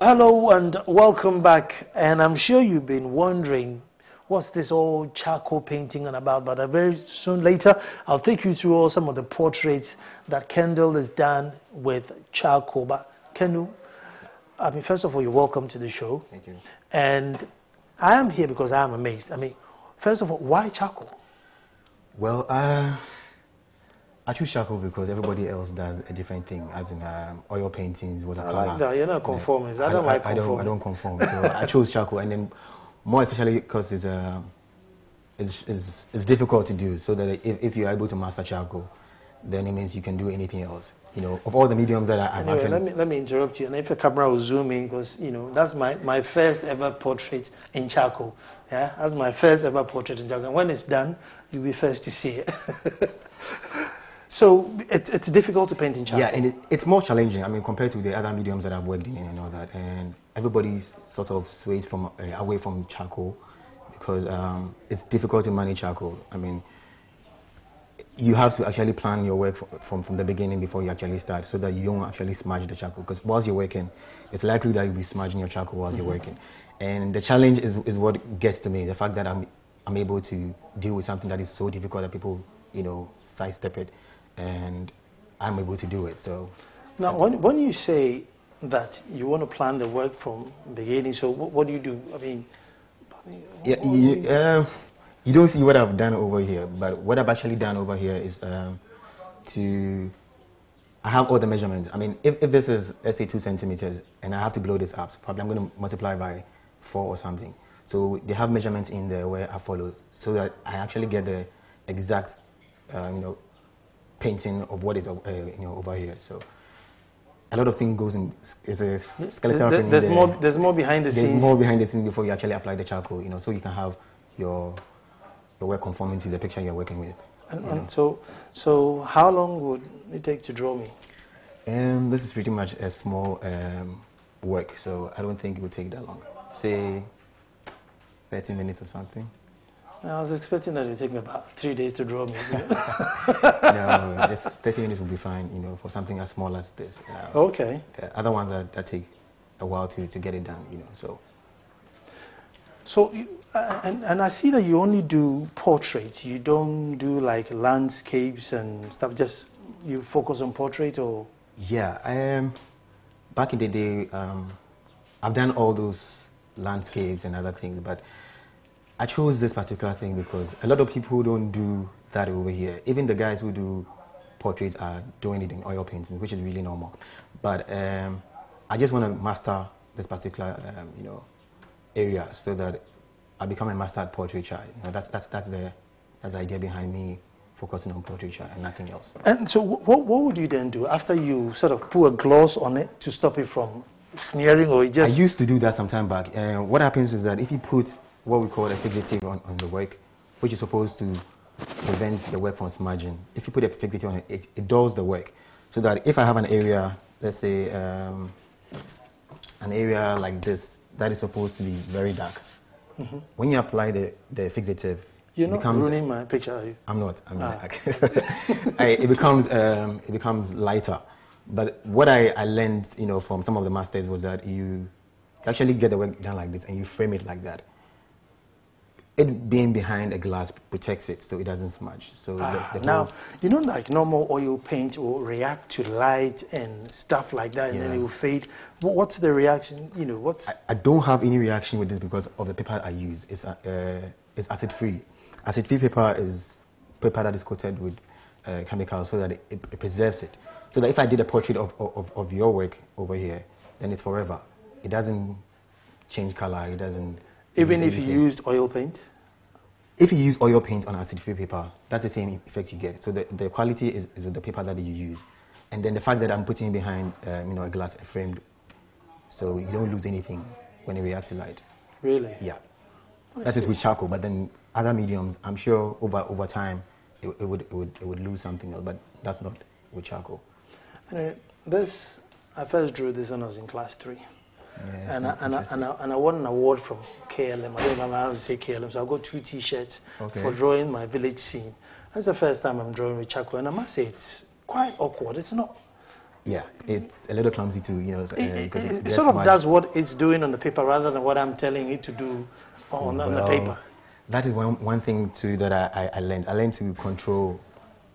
Hello and welcome back, and I'm sure you've been wondering what's this all charcoal painting and about, but very soon later I'll take you through all some of the portraits that Kendall has done with charcoal. But Kendall, I mean, first of all, you're welcome to the show. Thank you. And I am here because I am amazed. I mean, first of all, why charcoal? Well, I choose charcoal because everybody else does a different thing, as in oil paintings, watercolor. I like that. You're not conformist. I don't like conformist. I don't conform. So I chose charcoal, and then more especially because it's difficult to do. So that if you're able to master charcoal, then it means you can do anything else. You know, of all the mediums that I've anyway, actually... let me interrupt you. And if the camera will zoom in, because that's my first ever portrait in charcoal. Yeah, that's my first ever portrait in charcoal. And when it's done, you'll be first to see it. So it's difficult to paint in charcoal. Yeah, and it's more challenging. I mean, compared to the other mediums that I've worked in and all that. And everybody sort of sways from away from charcoal because it's difficult to manage charcoal. I mean, you have to actually plan your work from the beginning before you actually start, so that you don't actually smudge the charcoal. Because whilst you're working, it's likely that you'll be smudging your charcoal whilst you're working. And the challenge is what gets to me. The fact that I'm able to deal with something that is so difficult that people, sidestep it. And I'm able to do it. So now, when you say that you want to plan the work from the beginning, so what do you do? I mean, you don't see what I've done over here, but what I've actually done over here is I have all the measurements. I mean, if this is, let's say, 2 centimeters, and I have to blow this up, so probably I'm going to multiply by 4 or something. So they have measurements in there where I follow, so that I actually get the exact, painting of what is over here. So a lot of things goes in. Is a skeletal thing. There's more behind the scenes. There's more behind the scenes before you actually apply the charcoal. So you can have your work conforming to the picture you're working with. And so how long would it take to draw me? This is pretty much a small work, so I don't think it would take that long. Say 30 minutes or something. I was expecting that it would take me about 3 days to draw me. No, just 30 minutes will be fine, for something as small as this. Okay. The other ones that take a while to get it done, so. So, and I see that you only do portraits. You don't do like landscapes and stuff. Just you focus on portrait, or? Yeah, back in the day, I've done all those landscapes and other things, but I chose this particular thing because a lot of people don't do that over here. Even the guys who do portraits are doing it in oil painting, which is really normal. But I just want to master this particular, area, so that I become a master at portraiture. That's the idea behind me focusing on portraiture and nothing else. And so, what would you then do after you sort of put a gloss on it to stop it from smearing, or just? I used to do that some time back. What happens is that if you put what we call a fixative on the work, which is supposed to prevent the work from smudging. If you put a fixative on it, it dulls the work. So that if I have an area, let's say an area like this, that is supposed to be very dark. When you apply the fixative, you're not ruining my picture, are you? I'm not. It becomes lighter. But what I learned, from some of the masters was that you actually get the work done like this and you frame it like that. It being behind a glass protects it, so it doesn't smudge. So now, like normal oil paint will react to light and stuff like that, and then it will fade. What's the reaction? I don't have any reaction with this because of the paper I use. It's acid-free. Acid-free paper is paper that is coated with chemicals, so that it preserves it. So that if I did a portrait of your work over here, then it's forever. It doesn't change color. It doesn't. Even if you used oil paint? If you use oil paint on acid-free paper, that's the same effect you get. So the quality is with the paper that you use. And then the fact that I'm putting behind a glass framed, so you don't lose anything when it reacts to light. Really? Yeah. That is with charcoal, but then other mediums, I'm sure over time it would lose something else, but that's not with charcoal. Anyway, I first drew this when I was in class 3. Yeah, and I won an award from KLM. I don't know how to say KLM, so I got 2 T-shirts for drawing my village scene. That's the first time I'm drawing with charcoal, and I must say it's quite awkward. It's not Yeah, it's a little clumsy too, you know, because It sort of does what it's doing on the paper rather than what I'm telling it to do on the paper. That is one thing too that I learned. I learned to control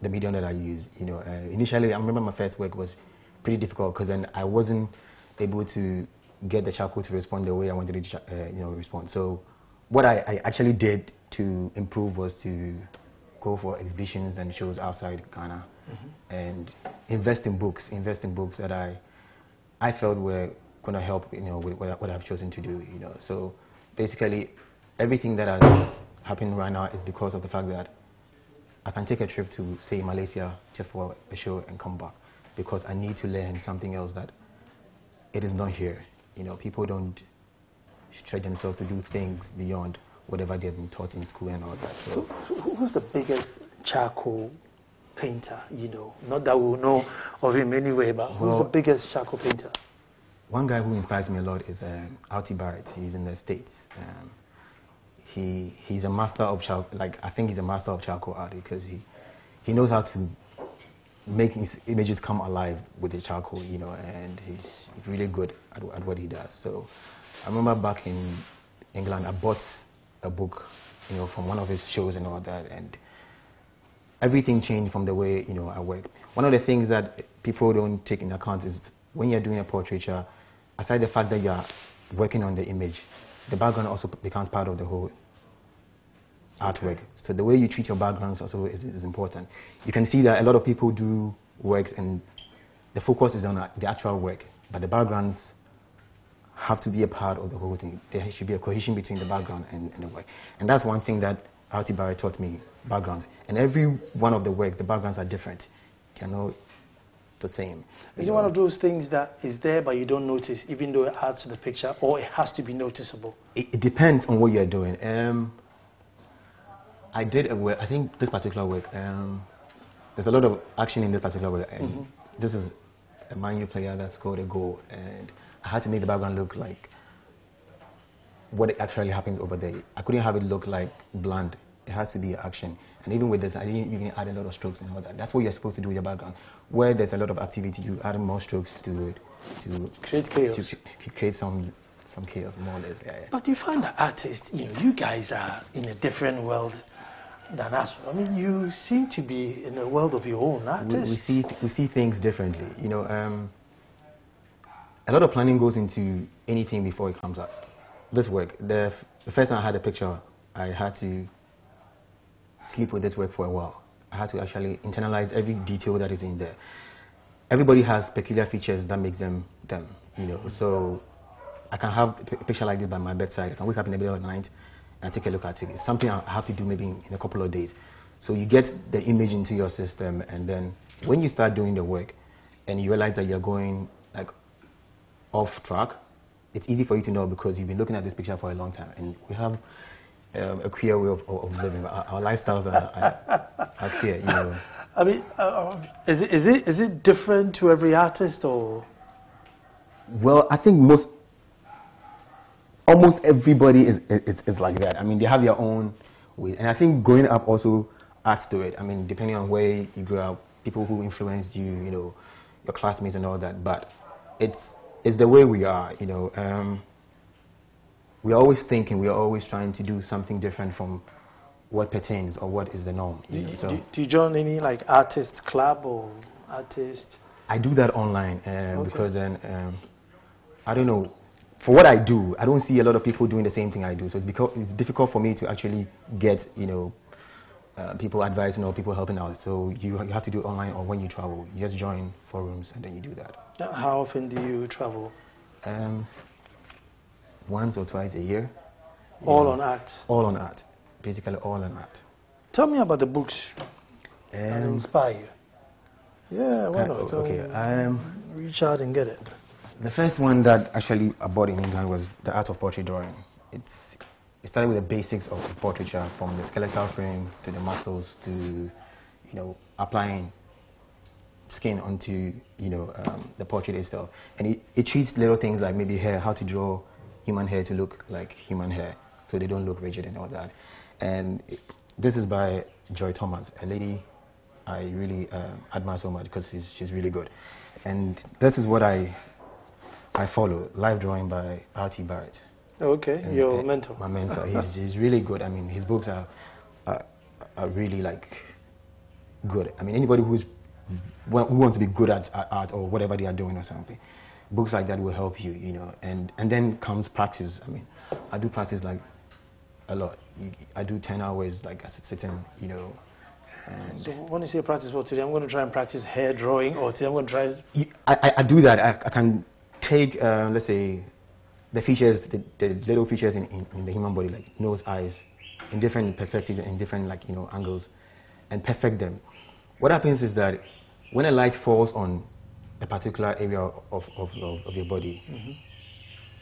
the medium that I use. You know, initially I remember my first work was pretty difficult because then I wasn't able to get the charcoal to respond the way I wanted it to, you know, respond. So what I actually did to improve was to go for exhibitions and shows outside Ghana, and invest in books that I felt were going to help, you know, with what I've chosen to do, you know. So basically, everything that has happened right now is because of the fact that I can take a trip to, say, Malaysia just for a show and come back, because I need to learn something else that it is not here. You know, people don't stretch themselves to do things beyond whatever they've been taught in school and all that. So who's the biggest charcoal painter, you know? Not that we'll know of him anyway, but who's the biggest charcoal painter? One guy who inspires me a lot is Artie Barrett. He's in the States. He's a master of charcoal. Like, I think he's a master of charcoal art because he knows how to make his images come alive with the charcoal, you know, and he's really good at what he does. So I remember back in England, I bought a book, you know, from one of his shows and all that, and everything changed from the way, you know, I work. One of the things that people don't take into account is when you're doing a portraiture, aside the fact that you're working on the image, the background also becomes part of the whole artwork. So the way you treat your backgrounds also is important. You can see that a lot of people do works and the focus is on the actual work, but the backgrounds have to be a part of the whole thing. There should be a cohesion between the background and the work. And that's one thing that Artie Barrett taught me, backgrounds. And every one of the works, the backgrounds are different. They're not the same. Is it one of those things that is there but you don't notice, even though it adds to the picture, or it has to be noticeable? It depends on what you're doing. I did a work, I think this particular work, there's a lot of action in this particular work. And this is a Man U player that scored a goal, and I had to make the background look like what actually happens over there. I couldn't have it look like bland. It has to be action. And even with this, I didn't even add a lot of strokes and all that. That's what you're supposed to do with your background. Where there's a lot of activity, you add more strokes to it to create chaos. To create some chaos, more or less. Yeah. But you find that artists, you know, you guys are in a different world than us. I mean, you seem to be in a world of your own, artists. We see things differently. You know, a lot of planning goes into anything before it comes up. This work, the first time I had a picture, I had to sleep with this work for a while. I had to actually internalize every detail that is in there. Everybody has peculiar features that makes them, you know. So I can have a picture like this by my bedside. I can wake up in the middle of the night and take a look at it. It's something I have to do maybe in a couple of days. So you get the image into your system, and then when you start doing the work and you realize that you're going like off track, it's easy for you to know because you've been looking at this picture for a long time, and we have a queer way of living. Our lifestyles are queer, you know. I mean, is it different to every artist, or? Well, I think almost everybody is like that. I mean, they have their own way, and I think growing up also adds to it. I mean, depending on where you grew up, people who influenced you, you know, your classmates and all that. But it's the way we are, you know. We're always thinking, we're always trying to do something different from what pertains or what is the norm. Do you join any like artist club or artist? I do that online because then I don't know. For what I do, I don't see a lot of people doing the same thing I do. So it's difficult for me to actually get, you know, people advising or people helping out. So you have to do it online, or when you travel, you just join forums and then you do that. How often do you travel? Once or twice a year. All on art? All on art. Basically all on art. Tell me about the books that inspire you. Yeah, why not? Okay. Reach out and get it. The first one that actually I bought in England was The Art of Portrait Drawing. It started with the basics of portraiture, from the skeletal frame to the muscles to, you know, applying skin onto, you know, the portrait itself. And it treats little things like maybe hair, how to draw human hair to look like human hair, so they don't look rigid and all that. And this is by Joy Thomas, a lady I really admire so much because she's really good. And this is what I follow, live drawing by R.T. Barrett. Okay, And, your mentor. My mentor. He's really good. I mean, his books are really like good. I mean, anybody who wants to be good at art or whatever they are doing or something, books like that will help you, you know. And then comes practice. I mean, I do practice like a lot. I do 10 hours like as a sitting, you know. And So when you say practice for today, I'm going to try and practice hair drawing, or today I'm going to try. I do that. I can take let's say the features, the little features in the human body, like nose, eyes, in different perspectives, in different like, you know, angles, and perfect them. What happens is that when a light falls on a particular area of your body,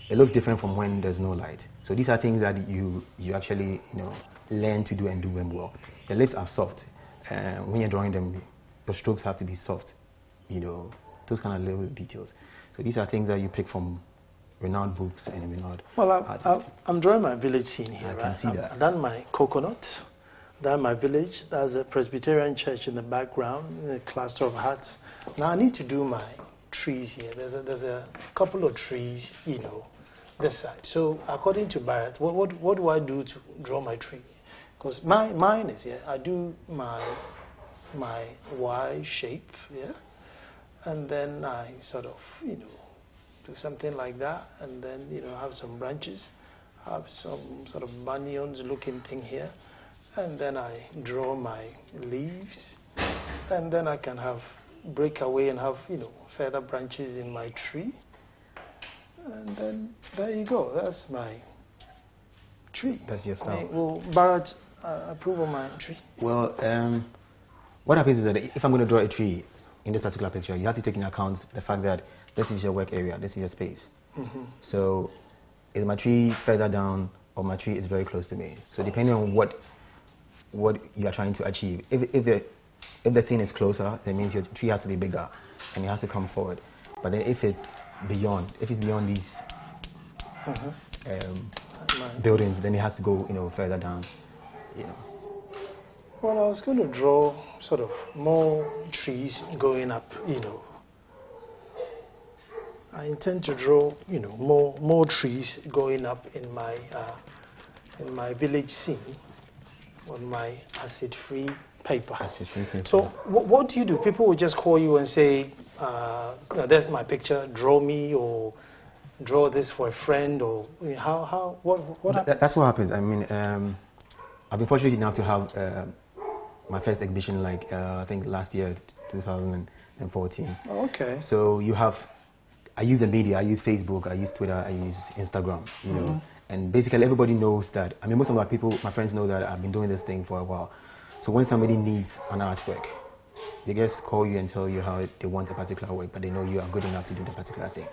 it looks different from when there's no light. So these are things that you actually, you know, learn to do and do them well. The lips are soft. When you're drawing them, your strokes have to be soft, you know, those kind of little details. So these are things that you pick from renowned books and renowned artists. I'm drawing my village scene here, I can see that. I've done my coconut, done my village. There's a Presbyterian church in the background, a cluster of huts. Now I need to do my trees here. There's a couple of trees, you know, this side. So according to Barrett, what do I do to draw my tree? Because mine is here. I do my Y shape, yeah, and then I sort of, you know, do something like that, and then, you know, have some branches, have some sort of banyans looking thing here, and then I draw my leaves, and then I can have break away and have, you know, further branches in my tree, and then there you go. That's my tree. That's your style. Will Barrett approve of my tree? Well, what happens is that if I'm going to draw a tree in this particular picture, you have to take into account the fact that this is your work area, this is your space. So is my tree further down or my tree is very close to me? So depending on what you are trying to achieve, if the scene is closer, that means your tree has to be bigger and it has to come forward. But then if it's beyond these buildings, then it has to go, you know, further down, you know. Well, I was going to draw sort of more trees going up, you know. I intend to draw, you know, more trees going up in my village scene on my acid-free paper. Acid-free paper. So what do you do? People will just call you and say, "There's my picture. Draw me," or "Draw this for a friend," or what happens? That's what happens. I mean, I've been fortunate enough to have my first exhibition, like I think last year, 2014. Okay. So you have. I use the media, I use Facebook, I use Twitter, I use Instagram, you know, and basically everybody knows that. I mean, most of my friends know that I've been doing this thing for a while. So when somebody needs an artwork, they just call you and tell you how they want a particular work, but they know you are good enough to do the particular thing.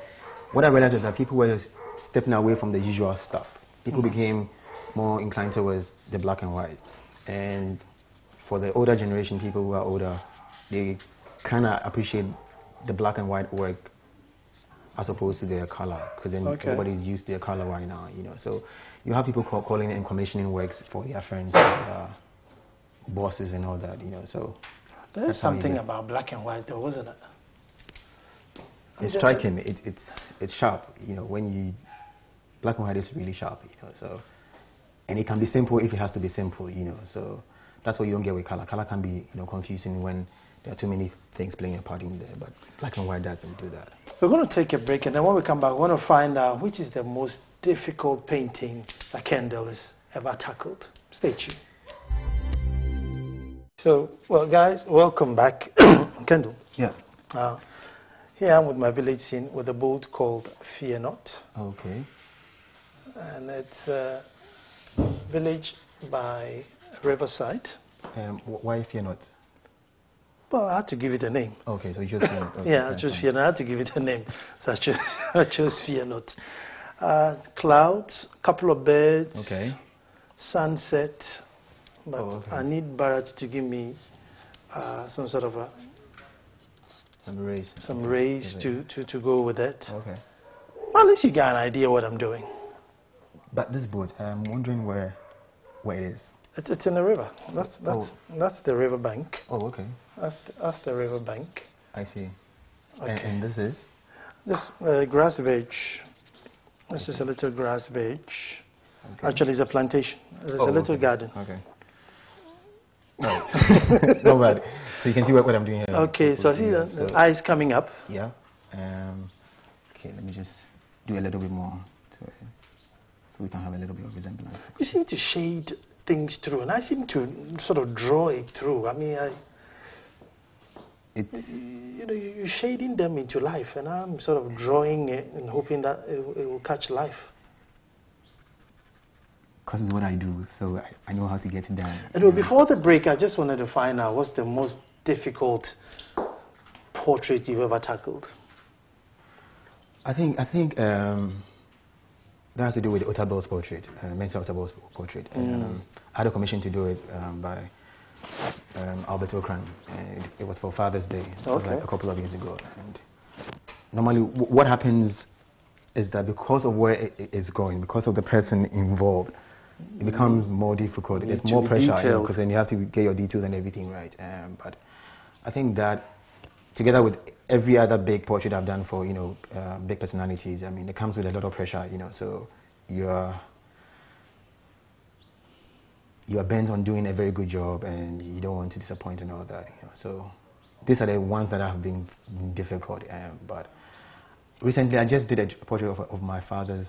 What I realized is that people were stepping away from the usual stuff. People became more inclined towards the black and white. And for the older generation, people who are older, they kind of appreciate the black and white work as opposed to their color, because then everybody's used to their color right now, you know. So you have people calling and commissioning works for their friends, bosses and all that, you know. So there's something about black and white though, wasn't it? It's striking. It's sharp, you know. Black and white is really sharp, you know. So, and it can be simple if it has to be simple, you know. So that's what you don't get with color. Color can be, you know, confusing when there are too many things playing a part in there, but black and white doesn't do that. We're going to take a break, and then when we come back, we want to find out which is the most difficult painting that Kendall has ever tackled. Stay tuned. So, well, guys, welcome back. Kendall. Yeah. Here I am with my village scene with a boat called Fear Not. Okay. And it's a village by riverside. Why Fear Not? Well, I had to give it a name. Okay, so you chose Fear Not. Okay, yeah, I chose Fear Not. I had to give it a name. So I chose Fear Not. Clouds, couple of birds, sunset. But I need Barrett to give me some sort of some rays to go with it. Okay. Well, at least you got an idea what I'm doing. But this boat, I'm wondering where it is. It's in the river. That's the river bank. Oh, okay. That's the river bank. I see. Okay. And this is? This grass veg. This is a little grass veg. Okay. Actually, it's a plantation. It's a little garden. Okay. Nice. Not bad. So you can see what I'm doing here. Okay, so I see the eyes coming up. Yeah. Okay, let me just do a little bit more to it, so we can have a little bit of resemblance. You seem to shade things through, and I seem to sort of draw it through. I mean, you know, you're shading them into life, and I'm sort of drawing it and hoping that it will catch life. Because it's what I do, so I know how to get it done. And before the break, I just wanted to find out what's the most difficult portrait you've ever tackled. I think that has to do with Otabel's portrait, Mensa Otabel's portrait. I had a commission to do it by Alberto Cran. It was for Father's Day. It was like a couple of years ago. And normally, what happens is that because of where it is going, because of the person involved, it becomes more difficult. There's more pressure because then you have to get your details and everything right. But I think that together with every other big portrait I've done for big personalities, I mean, it comes with a lot of pressure. So you are bent on doing a very good job, and you don't want to disappoint and all that. So these are the ones that have been difficult. But recently, I just did a portrait of my father's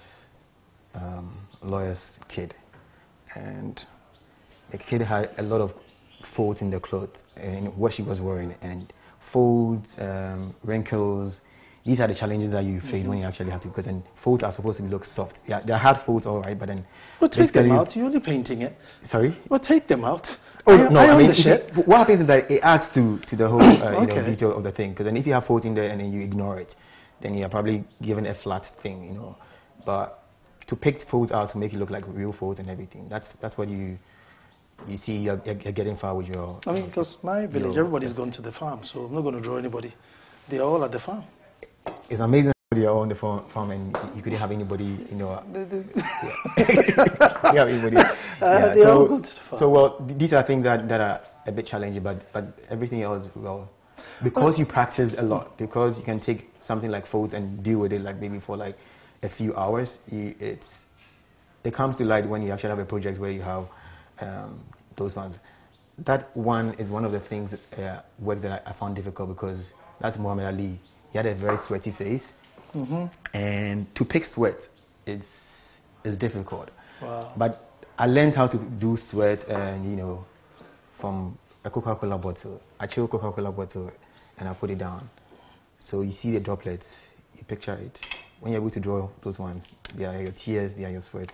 lawyer's kid. And the kid had a lot of folds in the clothes and what she was wearing, and folds, wrinkles. These are the challenges that you face when you actually have to, because then folds are supposed to look soft. Yeah, they're hard folds, all right, but then... Well, take them out. You're only painting it. Sorry? Well, take them out. Oh, no, I mean, what happens is that it adds to the whole detail of the thing, because then if you have folds in there and then you ignore it, then you're probably given a flat thing, But to pick folds out to make it look like real folds and everything, that's what you see you're getting far with your... I mean, because my village, everybody's gone to the farm, so I'm not going to draw anybody. They're all at the farm. It's amazing that you're on the farm and you couldn't have anybody, You have anybody. They all go to the farm. So, well, these are things that are a bit challenging, but everything else, well, because you practice a lot, because you can take something like folds and deal with it like maybe for like a few hours, it comes to light when you actually have a project where you have those ones. That one is one of the things work that I found difficult, because that's Muhammad Ali. He had a very sweaty face, and to pick sweat is difficult. Wow. But I learned how to do sweat, and from a Coca-Cola bottle. I chill Coca-Cola bottle and I put it down. So you see the droplets, you picture it. When you're able to draw those ones, they are your tears, they are your sweat.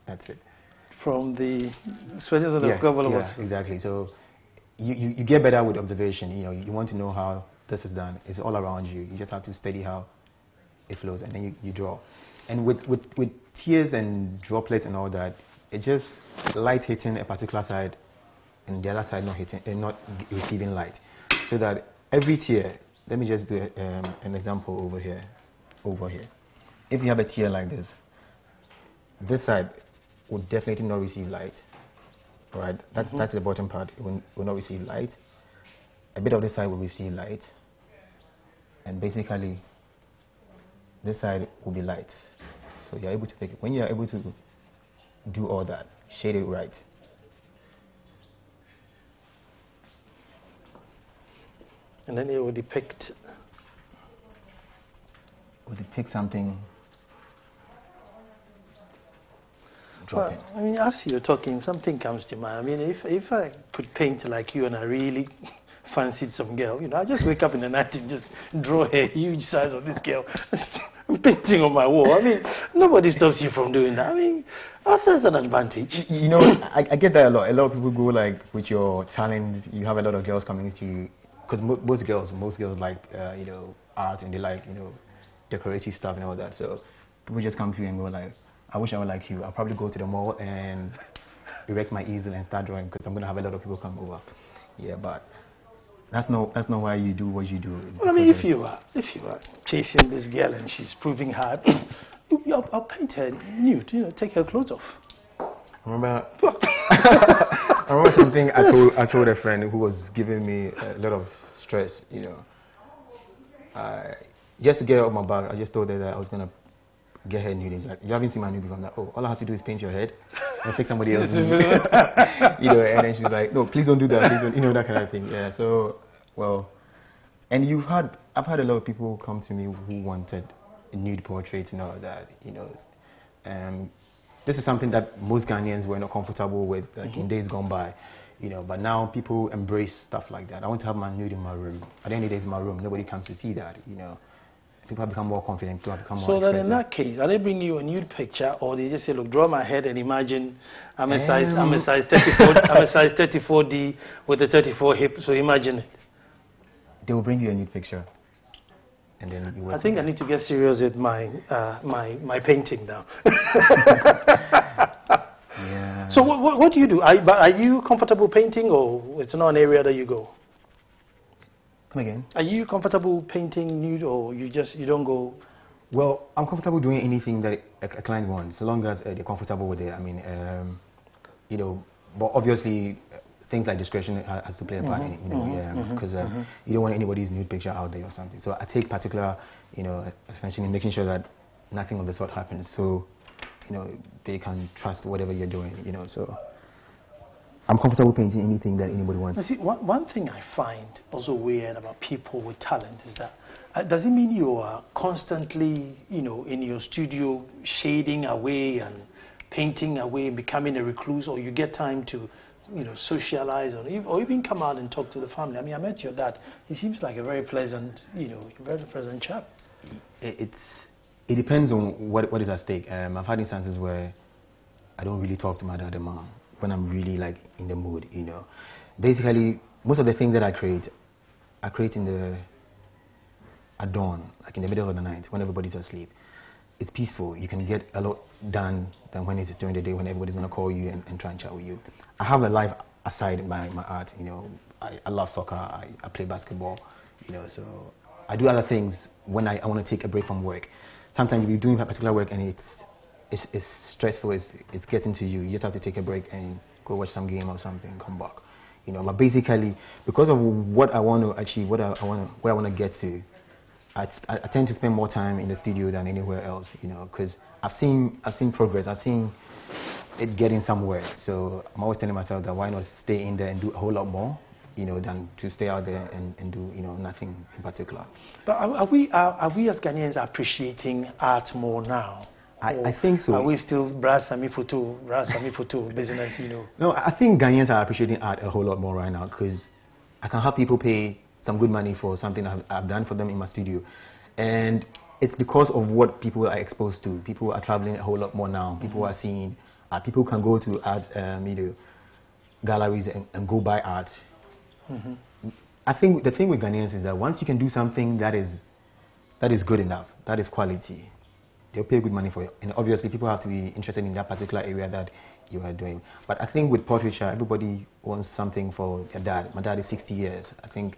That's it. From the sweaters of the Coca-Cola bottle. Yeah, exactly. So you get better with observation. You want to know how this is done. It's all around you. You just have to study how it flows, and then you draw. And with tears and droplets and all that, it's just light hitting a particular side, and the other side not receiving light. So that every tear, let me just do an example over here. If you have a tear like this side will definitely not receive light. Right? That's the bottom part. It will not receive light. A bit of this side will receive light, and basically this side will be light. So you're able to take it. When you're able to do all that, shade it right, and then it will depict something. Well, I mean, as you're talking, something comes to mind. I mean, if I could paint like you and I really fancied some girl, I just wake up in the night and just draw a huge size of this girl. I'm painting on my wall. I mean, nobody stops you from doing that. I mean, that's an advantage. I get that a lot. A lot of people go like with your talent. You have a lot of girls coming to you, because most girls like art, and they like decorative stuff and all that. So people just come to you and go like, I wish I were like you. I'll probably go to the mall and erect my easel and start drawing, because I'm going to have a lot of people come over. Yeah, but that's not why you do what you do. Well, I mean, if you are chasing this girl and she's proving hard, I'll paint her nude, take her clothes off. I remember something I told a friend who was giving me a lot of stress, just to get her off my back, I just told her that I was gonna get her nude. She's like, you haven't seen my nude before. I'm like, oh, all I have to do is paint your head and pick somebody else's nude. You know, and then she's like, no, please don't do that. Please don't, you know, that kind of thing. Yeah. So, well, and I've had a lot of people come to me who wanted nude portraits and all that. You know, this is something that most Ghanaians were not comfortable with, like in days gone by. You know, but now people embrace stuff like that. I want to have my nude in my room. At the end of the day, it's my room. Nobody comes to see that. You know. People have become more confident, people have become more expressive. So then in that case, are they bringing you a nude picture, or they just say, look, draw my head and imagine I'm a size 34D with a 34 hip, so imagine it. They will bring you a nude picture. And then you I think I need to get serious with my my painting now. Yeah. So what do you do? Are you comfortable painting, or it's not an area that you go? Again? Are you comfortable painting nude, or you don't go? Well, I'm comfortable doing anything that a client wants, so long as they're comfortable with it. I mean, you know, but obviously things like discretion has to play a part in it, you know, because you don't want anybody's nude picture out there or something. So I take particular, you know, attention in making sure that nothing of the sort happens, so you know they can trust whatever you're doing, you know. So I'm comfortable painting anything that anybody wants. See, one thing I find also weird about people with talent is that does it mean you are constantly, you know, in your studio shading away and painting away, becoming a recluse, or you get time to, you know, socialize or even come out and talk to the family? I mean, I met your dad. He seems like a very pleasant, you know, very pleasant chap. It depends on what is at stake. I've had instances where I don't really talk to my dad and mom when I'm really like in the mood, you know. Basically, most of the things that I create at dawn, like in the middle of the night when everybody's asleep. It's peaceful. You can get a lot done than when it's during the day when everybody's gonna call you and try and chat with you. I have a life aside my art, you know. I love soccer, I play basketball, you know, so I do other things when I want to take a break from work. Sometimes you'll be doing a particular work and it's stressful, it's getting to you. You just have to take a break and go watch some game or something, come back. You know, but basically, because of what I want to achieve, where I want to get to, I tend to spend more time in the studio than anywhere else, you know, because I've seen progress, I've seen it getting somewhere. So I'm always telling myself that why not stay in there and do a whole lot more, you know, than to stay out there and do, you know, nothing in particular. But are we as Ghanaians appreciating art more now? I think so. Are we still brasami photo business, you know? No, I think Ghanaians are appreciating art a whole lot more right now, because I can have people pay some good money for something I've done for them in my studio. And it's because of what people are exposed to. People are traveling a whole lot more now. People are seeing art. People can go to art galleries and go buy art. I think the thing with Ghanaians is that once you can do something that is good enough, that is quality, they'll pay good money for it. And obviously people have to be interested in that particular area that you are doing. But I think with portraiture, everybody wants something for their dad. My dad is 60 years. I think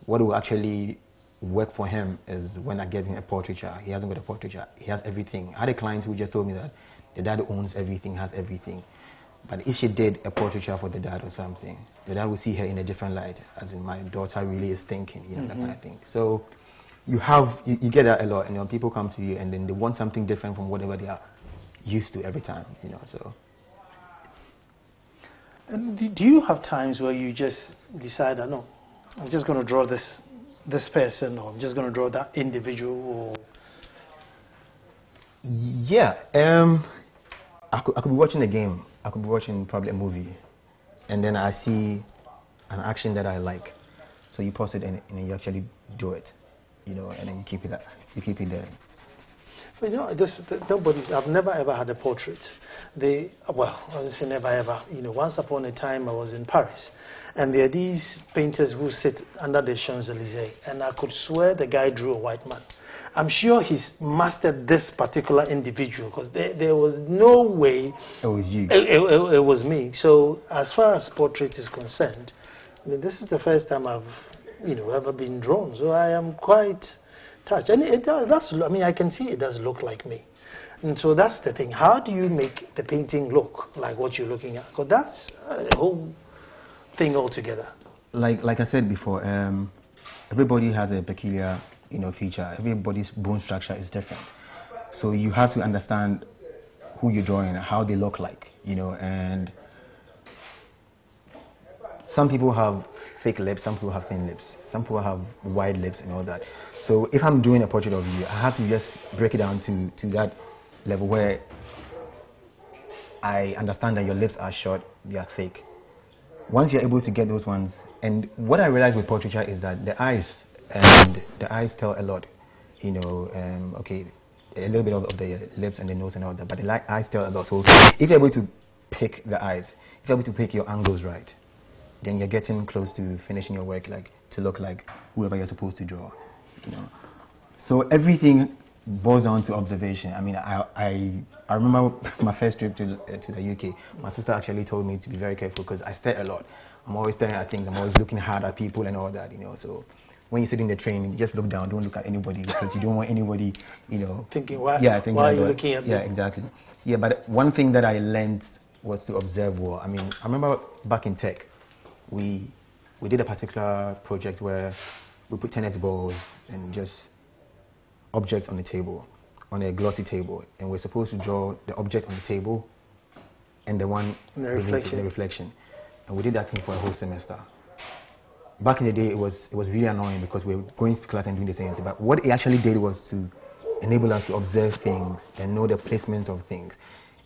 what will actually work for him is when I get him a portraiture. He hasn't got a portraiture. He has everything. I had a client who just told me that the dad owns everything, has everything. But if she did a portraiture for the dad or something, the dad will see her in a different light, as in my daughter really is thinking, you know, that kind of thing. So you get that a lot, and you know, people come to you and then they want something different from whatever they are used to every time, you know. So. And do you have times where you just decide, no, I'm just going to draw this person, or I'm just going to draw that individual? Or? Yeah, I could be watching a game. I could be watching probably a movie, and then I see an action that I like. So you pause it and you actually do it, you know, and then you keep it there. But you know, I've never ever had a portrait. Well, I say never ever. You know, once upon a time I was in Paris, and there are these painters who sit under the Champs-Élysées, and I could swear the guy drew a white man. I'm sure he's mastered this particular individual, because there was no way. It was you. It was me. So as far as portrait is concerned, I mean, this is the first time I've, you know, ever been drawn. So I am quite touched, and it does. I mean, I can see it does look like me, and so that's the thing. How do you make the painting look like what you're looking at? Because that's a whole thing altogether. Like I said before, everybody has a peculiar, feature. Everybody's bone structure is different. So you have to understand who you're drawing, how they look like, and some people have fake lips, some people have thin lips, some people have wide lips and all that. So if I'm doing a portrait of you, I have to just break it down to that level where I understand that your lips are short, they are thick. Once you're able to get those ones, and what I realized with portraiture is that the eyes tell a lot. Okay, a little bit of the lips and the nose and all that, but the eyes tell a lot. So if you're able to pick the eyes, if you're able to pick your angles right, then you're getting close to finishing your work, like to look like whoever you're supposed to draw. So everything boils down to observation. I mean, I remember my first trip to the UK. My sister actually told me to be very careful because I stare a lot. I'm always staring at things. I'm always looking hard at people and all that. So when you sit in the train, you just look down. Don't look at anybody because you don't want anybody, thinking why. Yeah, thinking why are you looking at them? Yeah, exactly. Yeah, but one thing that I learned was to observe well. I mean, I remember back in tech, we did a particular project where we put tennis balls and just objects on the table, on a glossy table, and we're supposed to draw the object on the table and the one in the reflection. And we did that thing for a whole semester. Back in the day, it was really annoying because we were going to class and doing the same thing. But what it actually did was to enable us to observe things and know the placement of things.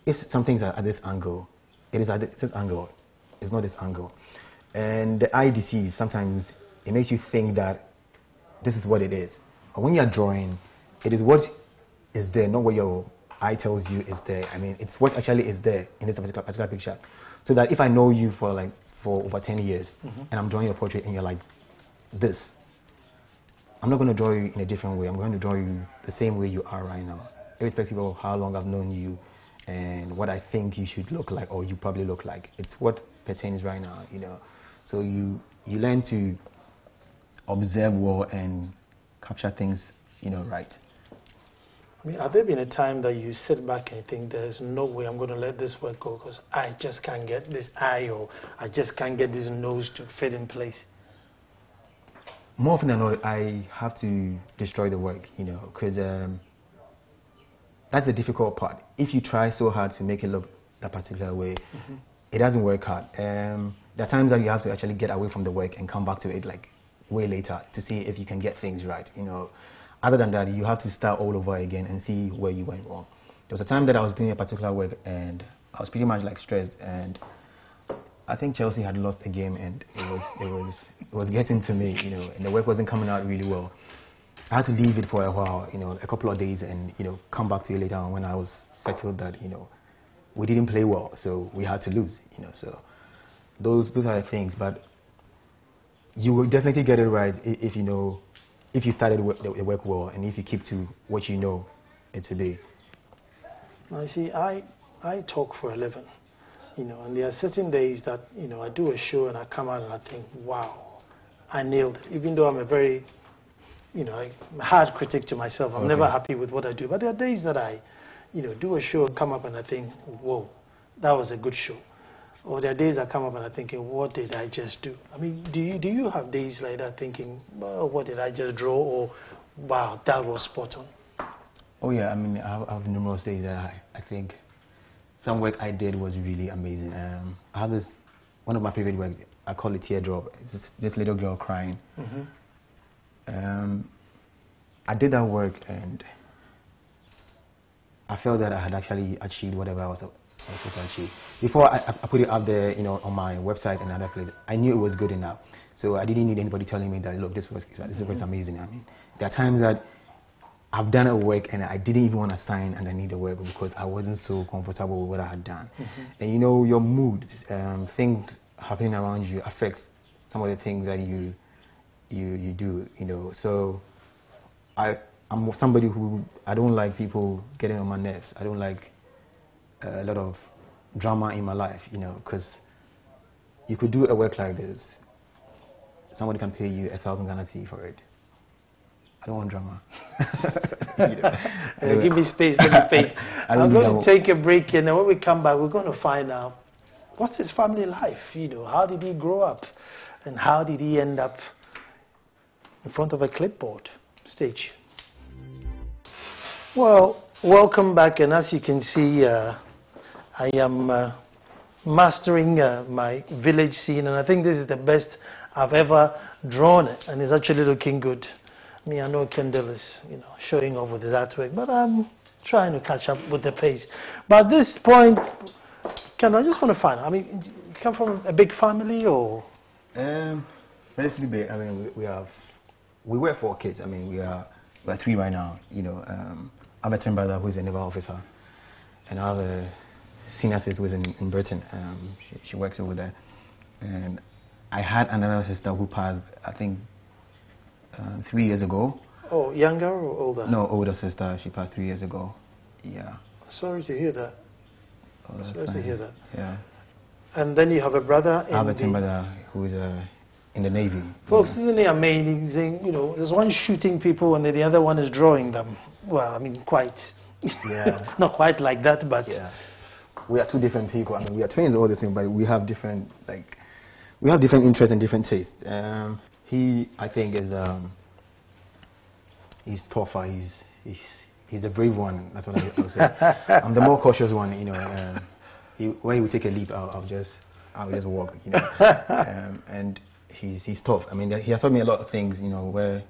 If some things are at this angle, it is at this angle. It's not this angle. And the eye disease, sometimes it makes you think that this is what it is. But when you're drawing, it is what is there, not what your eye tells you is there. I mean, it's what actually is there in this particular picture. So that if I know you for over 10 years, and I'm drawing your portrait and you're like this, I'm not going to draw you in a different way. I'm going to draw you the same way you are right now, irrespective of how long I've known you and what I think you should look like or you probably look like. It's what pertains right now, So you learn to observe well and capture things, right. I mean, have there been a time that you sit back and think there's no way I'm going to let this work go because I just can't get this eye or I just can't get this nose to fit in place? More often than not, I have to destroy the work, because that's the difficult part. If you try so hard to make it look that particular way, it doesn't work out. There are times that you have to actually get away from the work and come back to it like way later to see if you can get things right, Other than that, you have to start all over again and see where you went wrong. There was a time that I was doing a particular work and I was pretty much like stressed, and I think Chelsea had lost a game and it was getting to me, and the work wasn't coming out really well. I had to leave it for a while, a couple of days, and come back to it later on when I was settled that we didn't play well, so we had to lose, So those are the things, but you will definitely get it right if you started the work well and if you keep to what you know it to be. Now, you see, I talk for a living, and there are certain days that, I do a show and I come out and I think, wow, I nailed it. Even though I'm a very, I'm a hard critic to myself. I'm never happy with what I do. But there are days that I, do a show and come up and I think, whoa, that was a good show. Or there are days I come up and I'm thinking, what did I just do? I mean, do you have days like that thinking, well, what did I just draw? Or, wow, that was spot on? Oh yeah, I mean, I have numerous days that I think some work I did was really amazing. I have one of my favorite work, I call it Teardrop. It's this little girl crying. I did that work and I felt that I had actually achieved whatever I was supposed to achieve. Before I put it out there, on my website and other places, I knew it was good enough. So I didn't need anybody telling me that, look, this work is amazing. I mean, there are times that I've done a work and I didn't even want to sign underneath the work because I wasn't so comfortable with what I had done. And your mood, things happening around you affects some of the things that you do, So I'm somebody who, I don't like people getting on my nerves. I don't like a lot of drama in my life, because you could do a work like this, somebody can pay you 1,000 Ghana cedi for it. I don't want drama. Give me space, give me faith. I'm going to take a break, and then when we come back, we're going to find out what's his family life, how did he grow up, and how did he end up in front of a clipboard. stage. Well, welcome back, and as you can see, I am mastering my village scene, and I think this is the best I've ever drawn it, and it's actually looking good. I mean, I know Kendall is, showing off with his artwork, but I'm trying to catch up with the pace. But at this point, Kendall, I just want to find out, I mean, you come from a big family, or? Relatively big. I mean, we were 4 kids. I mean, we're 3 right now. I have a twin brother who's a naval officer, and I have a senior sister who's in Britain. She works over there. And I had another sister who passed, I think, 3 years ago. Oh, younger or older? No, older sister. She passed 3 years ago. Yeah. Sorry to hear that. Oh, Sorry to hear that. Yeah. And then you have a brother in I have a twin brother who is in the Navy. Folks, isn't it amazing? There's one shooting people and the other one is drawing them. Well, I mean, quite. Yeah. Not quite like that, but. Yeah. We are 2 different people. I mean, we are twins, all the same, but we have different, we have different interests and different tastes. He, I think, is he's tougher. He's a brave one. That's what I would say. I'm the more cautious one. When he would take a leap, I'll just walk. And he's tough. I mean, he has taught me a lot of things. Where.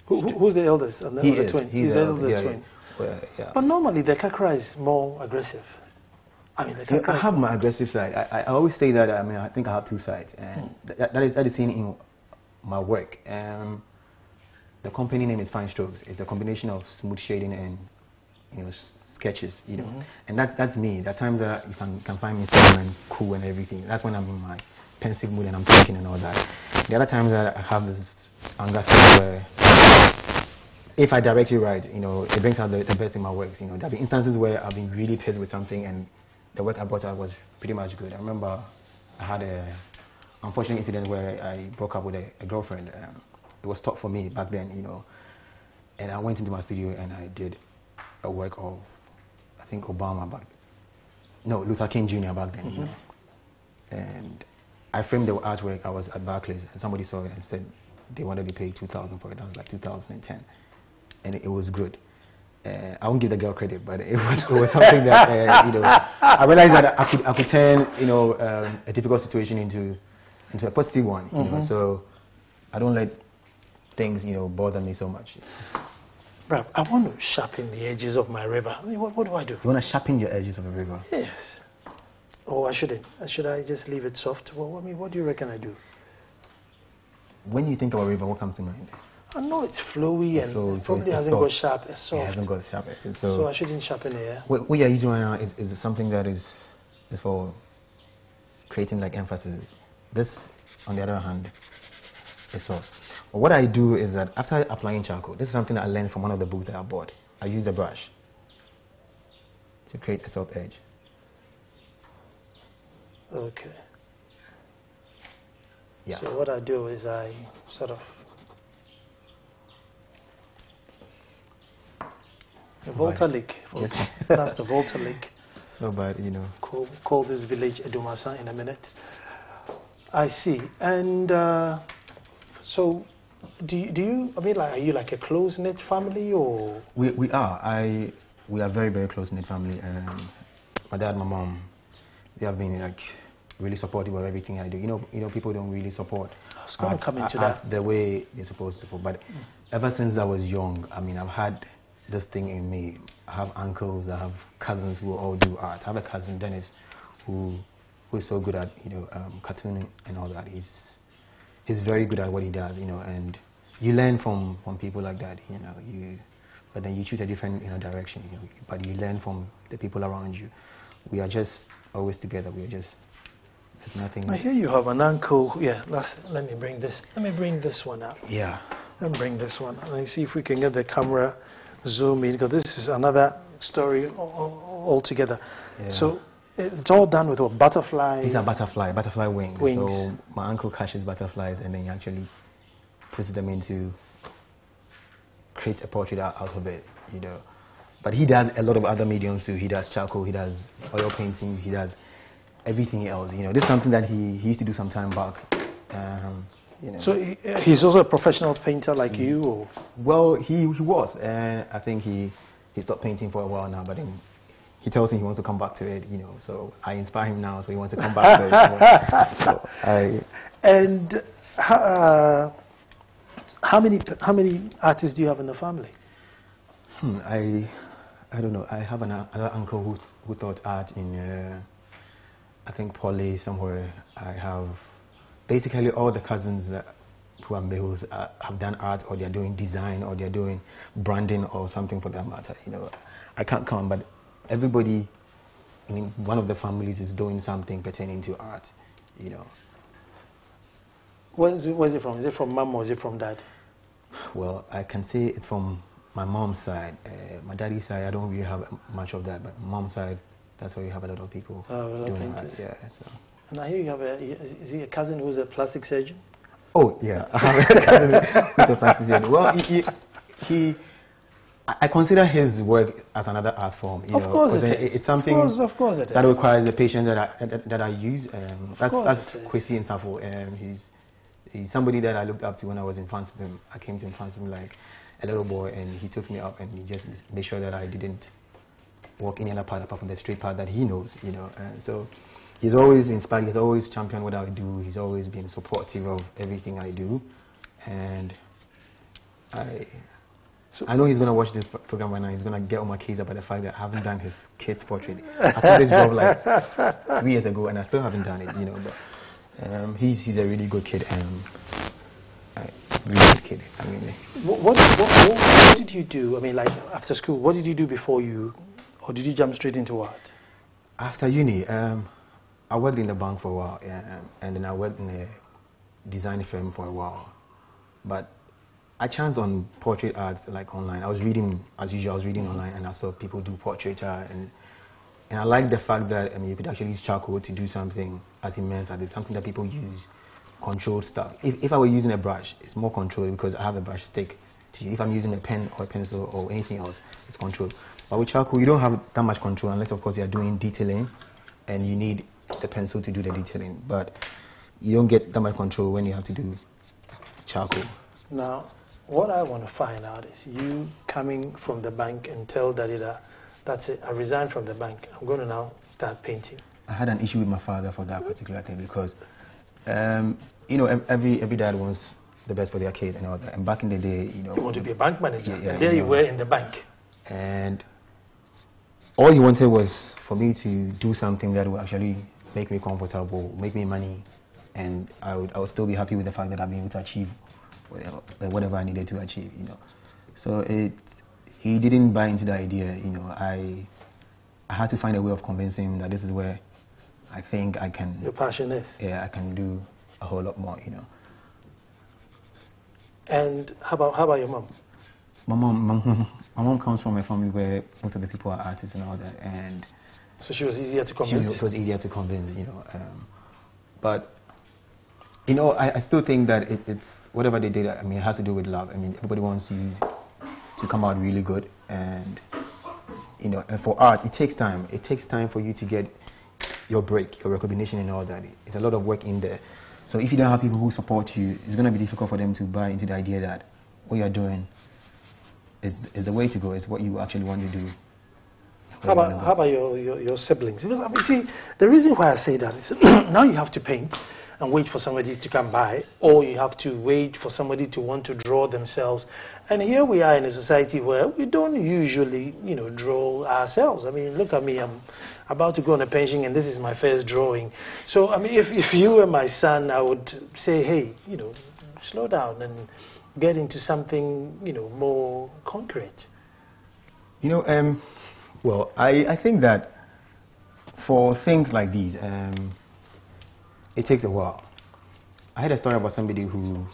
Who's the eldest? And he is. The twin. He's the eldest twin. Well, yeah. But normally the Kakra is more aggressive. I mean, I have my aggressive side. I always say that. I mean, I think I have 2 sides, and that is seen in my work. The company name is Fine Strokes. It's a combination of smooth shading and sketches. And that's me. There are times that you can find me solemn and cool and everything. That's when I'm in my pensive mood and I'm thinking and all that. The other times that I have this anger side where if I direct you right, it brings out the best in my works. There have been instances where I've been really pissed with something and the work I brought out was pretty much good. I remember I had an unfortunate incident where I broke up with a girlfriend. It was tough for me back then, and I went into my studio and I did a work of, I think, Luther King Jr. back then, And I framed the artwork. I was at Barclays and somebody saw it and said they wanted to pay $2,000 for it. That was like 2010, and it was good. I won't give the girl credit, but it was something that I realized that I could turn a difficult situation into a positive one. So I don't let things bother me so much. Bruv, I want to sharpen the edges of my river. I mean, what do I do? You want to sharpen your edges of a river? Yes. Oh, I shouldn't. Should I just leave it soft? Well, I mean, what do you reckon I do? When you think about river, what comes to mind? I know it's flowy and probably hasn't got sharp. It's soft. It hasn't got sharp. So I shouldn't sharpen it, yeah? What you're using right now is something that is for creating emphasis. This, on the other hand, is soft. But what I do is that after applying charcoal, this is something that I learned from one of the books that I bought. I use the brush to create a soft edge. Okay. Yeah. So what I do is I sort of the Volta Lake. Yes. That's the Volta Lake. No, but Call this village Edumasa in a minute. I see. And so, do you? I mean, are you like a close knit family, or? We are. We are very, very close knit family. My dad, my mom, they have been really supportive of everything I do. People don't really support the way they're supposed to. But ever since I was young, I mean, I've had this thing in me. I have uncles, I have cousins who all do art. I have a cousin, Dennis, who is so good at cartooning and all that. He's very good at what he does, and you learn from people like that, but then you choose a different direction, but you learn from the people around you. We are just always together. There's nothing. I hear you have an uncle. Yeah, let me bring this. Let me bring this one out. Yeah. Let me bring this one. Let me see if we can get the camera zoom in, because this is another story altogether. Yeah. So it's all done with what, butterfly? These are butterfly wings. So my uncle catches butterflies and then he actually puts them into, creates a portrait out of it, But he does a lot of other mediums too. He does charcoal, he does oil painting, he does everything else. This is something that he used to do some time back. You know. So he's also a professional painter like you, or? Well, he was, and I think he stopped painting for a while now. But then he tells me he wants to come back to it. You know, so I inspire him now, so he wants to come back to it. So And how many artists do you have in the family? I don't know. I have another uncle who taught art in I think Poly somewhere. I have basically all the cousins who are males have done art, or they are doing design, or they are doing branding, or something for that matter. You know, I can't count, but everybody in one of the families is doing something pertaining to art. You know. Where's it from? Is it from mom or is it from dad? Well, I can say it's from my mom's side. My daddy's side, I don't really have much of that, but mom's side, that's where you have a lot of people doing art. Yeah. So. And I hear you have is he a cousin who's a plastic surgeon? Oh yeah, I have a cousin who's a plastic surgeon. Well, I consider his work as another art form. You know, of course it is. It's something of course it that is. requires the patience that I use. That's Kwesi in Safo. He's somebody that I looked up to when I was in Fansum. I came to Fansum like a little boy, and he took me up, and he just made sure that I didn't walk any other path apart from the straight path that he knows, you know. And so he's always inspired, he's always championed what I do, he's always been supportive of everything I do, and I know he's going to watch this program right now. He's going to get on my case about the fact that I haven't done his kid's portrait. I took this job like 3 years ago, and I still haven't done it, you know. But he's a really good kid, and really good kid. I mean, what did you do? I mean, like after school, what did you do before you, or did you jump straight into art? After uni, I worked in the bank for a while, and then I worked in a design firm for a while. But I chanced on portrait art like online. I was reading, as usual, I was reading online, and I saw people do portrait art, and I like the fact that you could actually use charcoal to do something as immense as it's something that people use, controlled stuff. If I were using a brush, it's more controlled because I have a brush stick to use. If I'm using a pen or a pencil or anything else, it's controlled. But with charcoal, you don't have that much control unless, of course, you're doing detailing, and you need the pencil to do the detailing. But you don't get that much control when you have to do charcoal. Now, what I want to find out is you coming from the bank and tell Daddy that that's it, I resigned from the bank. I'm going to now start painting. I had an issue with my father for that particular thing because, you know, every dad wants the best for their kid and all that. And back in the day, you know, you want to be a bank manager, yeah, and there you were in the bank. And all he wanted was for me to do something that would actually make me comfortable, make me money, and I would still be happy with the fact that I've been able to achieve whatever I needed to achieve, you know. So he didn't buy into the idea, you know. I had to find a way of convincing him that this is where I think I can. Your passion is. Yeah, I can do a whole lot more, you know. And how about your mom? My mom comes from a family where most of the people are artists and all that, and so she was easier to convince. It was easier to convince, you know. But you know, I still think that it's whatever they did. I mean, it has to do with love. I mean, everybody wants you to come out really good, and you know, and for art, it takes time. It takes time for you to get your break, your recognition, and all that. It's a lot of work in there. So if you don't have people who support you, it's going to be difficult for them to buy into the idea that what you're doing is the way to go. It's what you actually want to do. How about your siblings? Because, I mean, see, the reason why I say that is now you have to paint and wait for somebody to come by, or you have to wait for somebody to want to draw themselves. And here we are in a society where we don't usually, you know, draw ourselves. I mean, look at me, I'm about to go on a pension and this is my first drawing. So, I mean, if you were my son, I would say, hey, you know, slow down and get into something, you know, more concrete. You know, well, I think that for things like these, it takes a while. I had a story about somebody who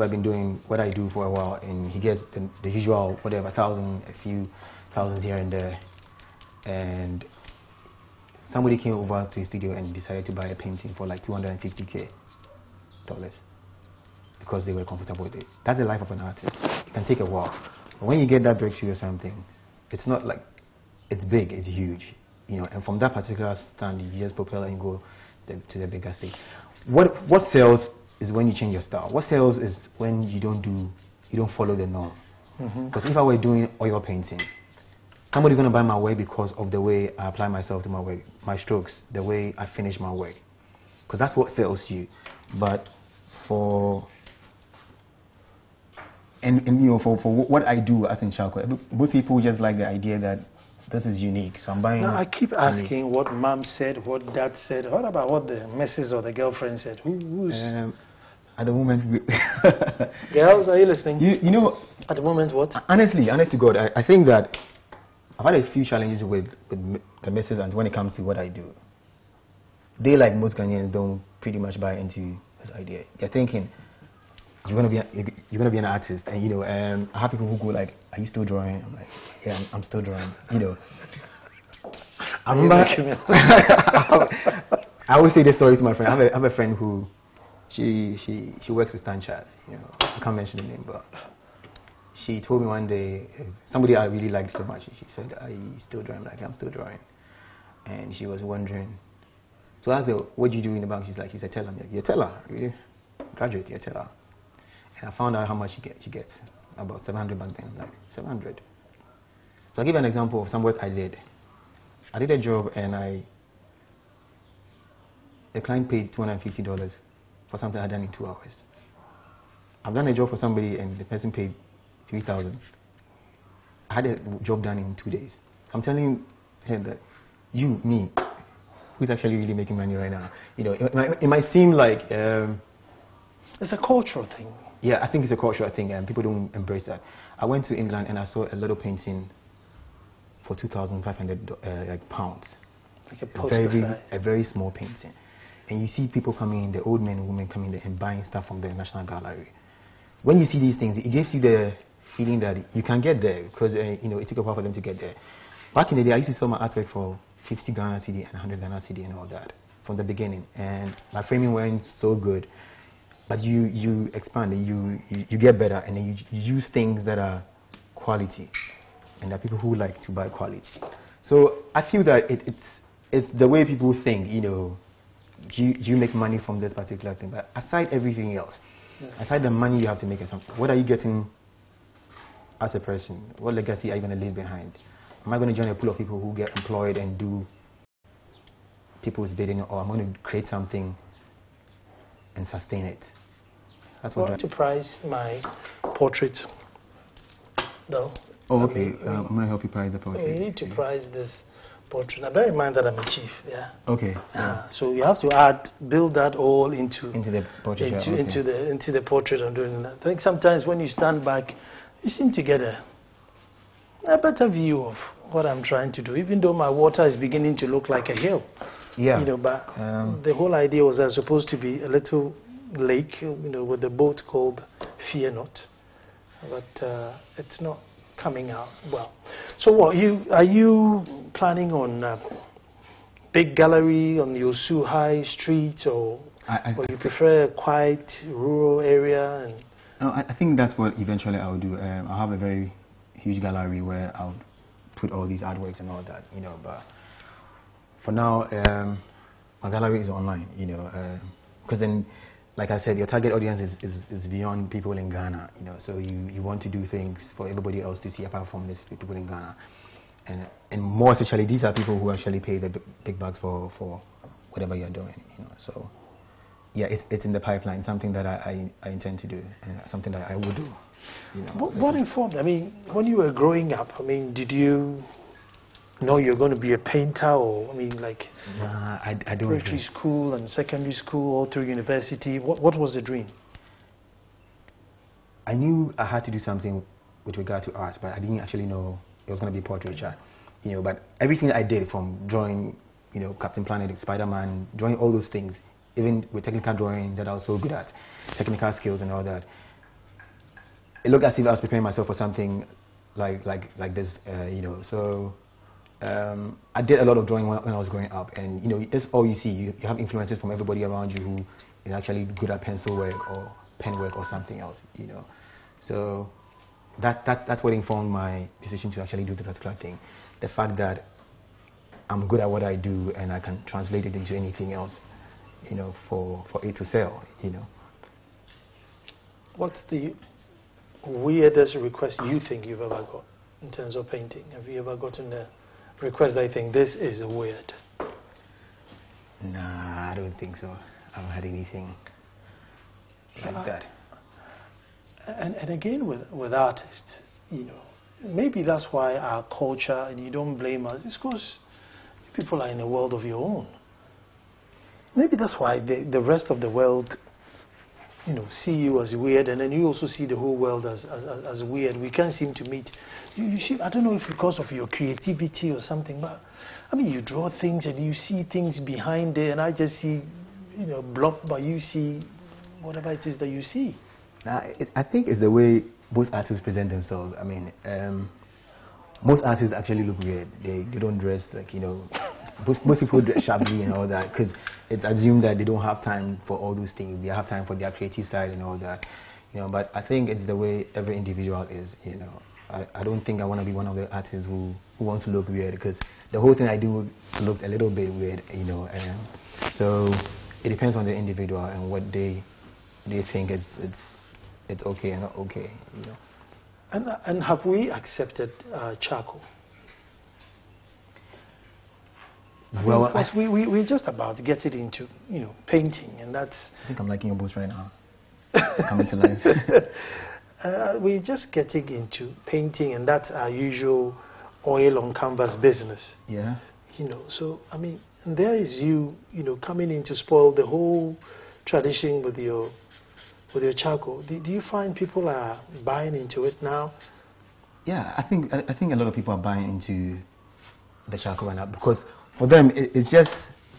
had been doing what I do for a while, and he gets the usual, whatever, a few thousands here and there, and somebody came over to his studio and decided to buy a painting for like $250K because they were comfortable with it. That's the life of an artist. It can take a while. But when you get that breakthrough or something, it's not like, it's big, it's huge, you know, and from that particular stand, you just propel and go to the bigger stage. What sells is when you change your style. What sells is when you don't follow the norm. Because if I were doing oil painting, somebody's going to buy my work because of the way I apply myself to my work, my strokes, the way I finish my work. Because that's what sells you. But for for what I do as in charcoal, most people just like the idea that this is unique. So I'm buying. Now, I keep asking what mom said, what dad said. What about what the missus or the girlfriend said? Who's at the moment? Girls, are you listening? You know. At the moment, what? Honestly, honest to God, I think that I've had a few challenges with the missus, and when it comes to what I do, they, like most Ghanaians, don't pretty much buy into this idea. They're thinking you're gonna be an artist, and I have people who go like, "Are you still drawing?" I'm like, "Yeah, I'm still drawing." I remember. I always say this story to my friend. I have a friend who she works with Stanchard. I can't mention the name, but she told me one day, somebody I really liked so much. She said, "Are you still drawing?" Like, "I'm still drawing," and she was wondering. So I asked her, "What do you do in the bank?" She's a teller. I'm like, "You're a teller? Really? Graduate, you're a teller." And I found out how much she gets. About 700 back then. I'm like, 700. So I'll give you an example of some work I did. I did a job and the client paid $250 for something I'd done in 2 hours. I've done a job for somebody and the person paid $3,000. I had a job done in 2 days. I'm telling her that me, who's actually really making money right now, it might seem like it's a cultural thing. Yeah, I think it's a cultural thing, and people don't embrace that. I went to England and I saw a little painting for 2,500 pounds. Like a poster size. A very small painting. And you see people coming in, the old men and women coming there and buying stuff from the National Gallery. When you see these things, it gives you the feeling that you can get there, because it took a while for them to get there. Back in the day, I used to sell my artwork for 50 Ghana CD and 100 Ghana CD and all that from the beginning, and my framing weren't so good. But you expand it, you get better, and then you use things that are quality, and there are people who like to buy quality. So I feel that it's the way people think. Do you make money from this particular thing? But aside everything else, aside the money you have to make or something, what are you getting as a person? What legacy are you going to leave behind? Am I going to join a pool of people who get employed and do people's bidding, or I'm going to create something and sustain it? That's what. I want to price my portrait, though. Oh, okay. I'm going to help you price the portrait. You need to price this portrait. Now, bear in mind that I'm a chief. Yeah. Okay. So you have to build that all into the portrait. Into the portrait I'm doing. I think sometimes when you stand back, you seem to get a better view of what I'm trying to do, even though my water is beginning to look like a hill. Yeah. But the whole idea was there's supposed to be a little lake, with a boat called Fear Not, but it's not coming out well. So what, are you planning on big gallery on your Osu High Street, or you prefer a quiet rural area? And no, I think that's what eventually I'll do. I'll have a very huge gallery where I'll put all these artworks and all that, but for now, my gallery is online, because then, like I said, your target audience is beyond people in Ghana, so you want to do things for everybody else to see apart from these people in Ghana. And more especially, these are people who actually pay the big bucks for whatever you're doing, so yeah, it's in the pipeline, something that I intend to do, and something that I will do. What informed, when you were growing up, did you know you're going to be a painter, or Nah, I don't. Primary school and secondary school, all through university. What was the dream? I knew I had to do something with regard to art, but I didn't actually know it was going to be portraiture. But everything I did, from drawing, Captain Planet, Spider-Man, drawing all those things, even with technical drawing that I was so good at, technical skills and all that, it looked as if I was preparing myself for something like this, So I did a lot of drawing when I was growing up, and that's all you see. You have influences from everybody around you who is actually good at pencil work or pen work or something else. So that's what informed my decision to actually do the particular thing. The fact that I'm good at what I do and I can translate it into anything else, for it to sell. What's the weirdest request you think you've ever got in terms of painting? Have you ever gotten a request that you think this is weird? Nah, I don't think so. I haven't had anything like that. And again, with artists, you know, maybe that's why our culture, and you don't blame us, it's because people are in a world of your own. Maybe that's why the rest of the world, you know, see you as weird, and then you also see the whole world as weird. We can't seem to meet. You see, I don't know if because of your creativity or something, but I mean, you draw things and you see things behind there, and I just see, you know, blob, but you see whatever it is that you see. I think it's the way most artists present themselves. I mean, most artists actually look weird. They don't dress like, you know, most people dress sharply and all that, because it's assumed that they don't have time for all those things. They have time for their creative side and all that, you know. But I think it's the way every individual is, you know. I don't think I want to be one of the artists who wants to look weird, because the whole thing I do looks a little bit weird, you know. So it depends on the individual and what they think it's okay and not okay, you know. And have we accepted charcoal? Well, we're just about to get it into, you know, painting, and that's... I think I'm liking your boots right now. Coming to life. We're just getting into painting, and that's our usual oil on canvas business. Yeah. You know, so, I mean, and there is you know, coming in to spoil the whole tradition with your charcoal. Do you find people are buying into it now? Yeah, I think a lot of people are buying into the charcoal right now, because for them it's just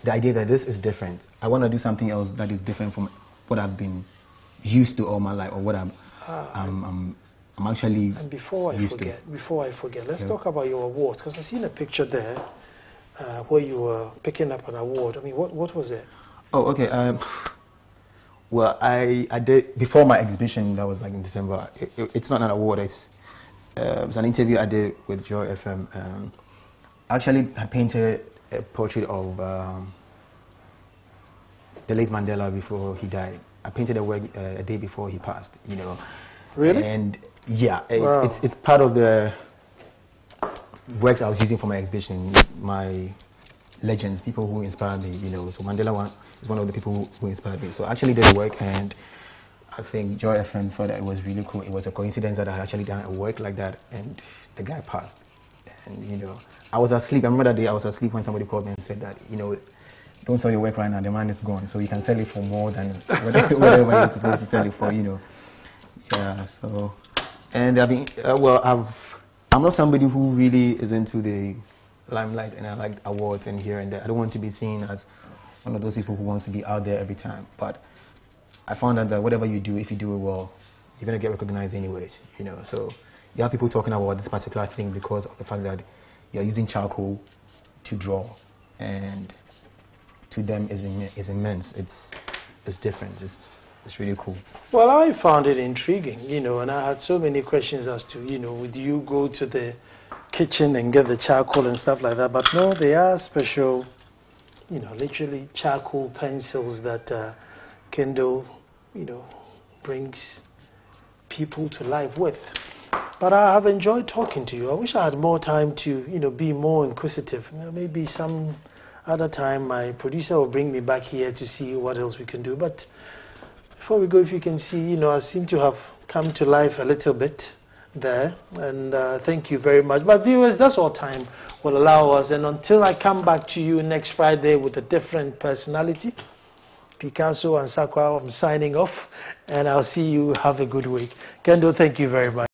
the idea that this is different. I want to do something else that is different from what I've been used to all my life, or what I'm actually. And before I forget, let's talk about your awards, because I've seen a picture there where you were picking up an award. I mean, what was it? Oh, okay. Well, I did before my exhibition. That was like in December. It's not an award. It's an interview I did with Joy FM. Actually, I painted a portrait of the late Mandela before he died. I painted a work a day before he passed. You know. Really? And yeah, wow. It's part of the works I was using for my exhibition. My legends, people who inspired me, you know. So Mandela is one of the people who inspired me. So I actually did a work, and I think Joy FM thought that it was really cool. It was a coincidence that I had actually done a work like that, and the guy passed. And you know, I was asleep. I remember that day I was asleep when somebody called me and said that, you know, don't sell your work right now, the man is gone, so you can sell it for more than whatever you're supposed to sell it for, you know. Yeah, so, and I mean, well, I'm not somebody who really is into the limelight, and I like awards and here and there. I don't want to be seen as one of those people who wants to be out there every time. But I found out that whatever you do, if you do it well, you're going to get recognized anyways, you know. So you have people talking about this particular thing because of the fact that you're using charcoal to draw, and to them is immense. It's different. It's really cool. Well, I found it intriguing, you know, and I had so many questions as to, you know, would you go to the kitchen and get the charcoal and stuff like that? But no, they are special, you know, literally charcoal pencils that Kendall, you know, brings people to life with. But I have enjoyed talking to you. I wish I had more time to, you know, be more inquisitive. You know, maybe some other time my producer will bring me back here to see what else we can do. But before we go, if you can see, you know, I seem to have come to life a little bit there. And thank you very much. But viewers, that's all time will allow us. And until I come back to you next Friday with a different personality, Picasso and Sakwa, I'm signing off. And I'll see you. Have a good week. Kendall, thank you very much.